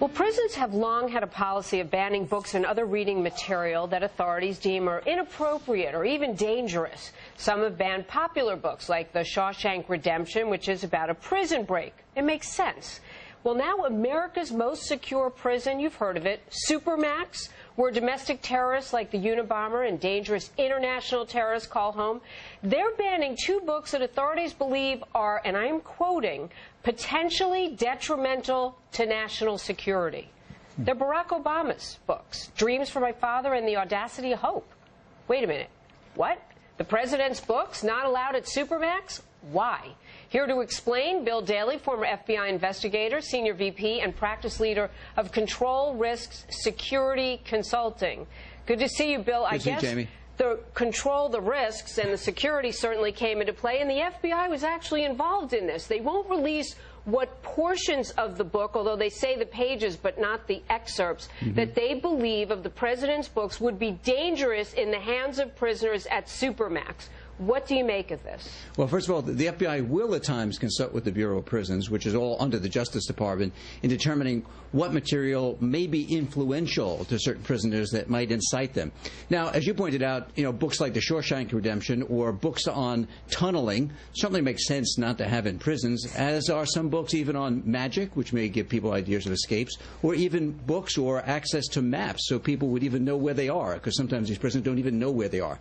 Well, prisons have long had a policy of banning books and other reading material that authorities deem are inappropriate or even dangerous. Some have banned popular books like The Shawshank Redemption, which is about a prison break. It makes sense. Well, now America's most secure prison, you've heard of it, Supermax, where domestic terrorists like the Unabomber and dangerous international terrorists call home, they're banning two books that authorities believe are, and I am quoting, potentially detrimental to national security. They're Barack Obama's books, Dreams for My Father and The Audacity of Hope. Wait a minute. What? The president's books not allowed at Supermax? Why? Here to explain, Bill Daley, former FBI investigator, senior VP, and practice leader of Control Risks Security Consulting. Good to see you, Bill. I guess Jamie. The control the risks and the security certainly came into play, and the FBI was actually involved in this. They won't release what portions of the book, although they say the pages but not the excerpts, that they believe of the president's books would be dangerous in the hands of prisoners at Supermax. What do you make of this? Well, first of all, the FBI will at times consult with the Bureau of Prisons, which is all under the Justice Department, in determining what material may be influential to certain prisoners that might incite them. Now, as you pointed out, books like The Shawshank Redemption or books on tunneling certainly make sense not to have in prisons, as are some books even on magic, which may give people ideas of escapes, or even books or access to maps so people would even know where they are, because sometimes these prisoners don't even know where they are.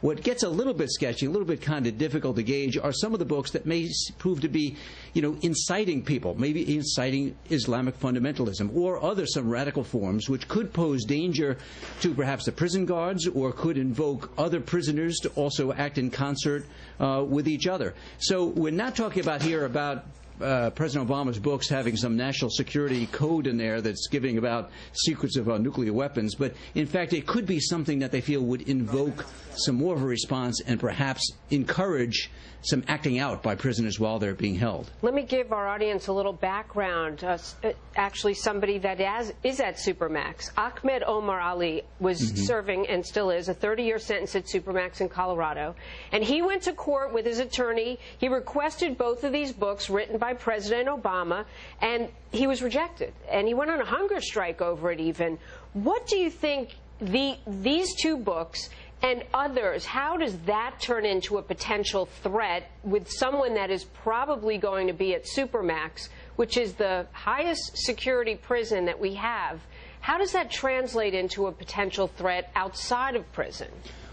What gets a little bit sketchy, a little bit kind of difficult to gauge, are some of the books that may prove to be, inciting people, maybe inciting Islamic fundamentalism or some radical forms which could pose danger to perhaps the prison guards or could invoke other prisoners to also act in concert with each other. So we're not talking about President Obama's books having some national security code in there that's giving about secrets of nuclear weapons, but in fact it could be something that they feel would invoke some more of a response and perhaps encourage some acting out by prisoners while they're being held. Let me give our audience a little background. Actually, somebody that is at Supermax. Ahmed Omar Ali was serving, and still is, a 30-year sentence at Supermax in Colorado. And he went to court with his attorney. He requested both of these books written by President Obama, and he was rejected. And he went on a hunger strike over it even. What do you think these two books and others, how does that turn into a potential threat with someone that is probably going to be at Supermax, which is the highest security prison that we have? How does that translate into a potential threat outside of prison?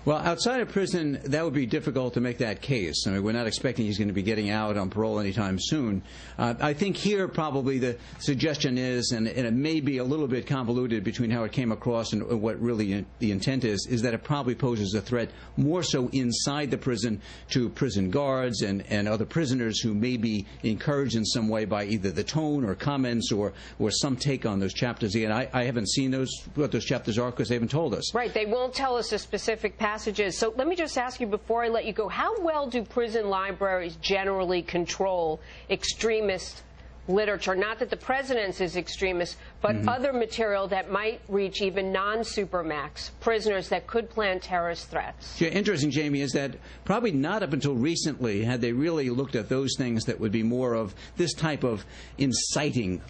Well, outside of prison, that would be difficult to make that case. I mean, we're not expecting he's going to be getting out on parole anytime soon. I think here probably the suggestion is, and it may be a little bit convoluted between how it came across and what really the intent is that it probably poses a threat more so inside the prison to prison guards and other prisoners who may be encouraged in some way by either the tone or comments or some take on those chapters. Again, I haven't seen what those chapters are because they haven't told us. Right. They won't tell us a specific passages. So let me just ask you before I let you go, how well do prison libraries generally control extremist literature? Not that the president's is extremist, but other material that might reach even non-Supermax prisoners that could plan terrorist threats. Yeah, interesting, Jamie, is that probably not up until recently had they really looked at those things that would be more of this type of inciting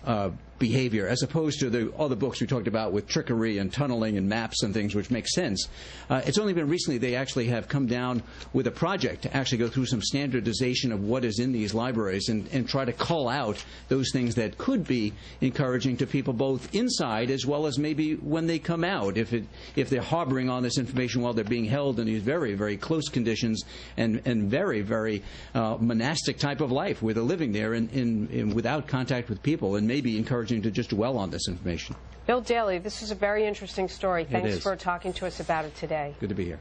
behavior, as opposed to the other books we talked about with trickery and tunneling and maps and things, which make sense. It's only been recently they actually have come down with a project to actually go through some standardization of what is in these libraries and try to call out those things that could be encouraging to people both inside as well as maybe when they come out, if they're harboring on this information while they're being held in these very, very close conditions and very, very monastic type of life where they're living there in without contact with people, and maybe encouraging to just dwell on this information. Bill Daley, this is a very interesting story. Thanks for talking to us about it today. Good to be here.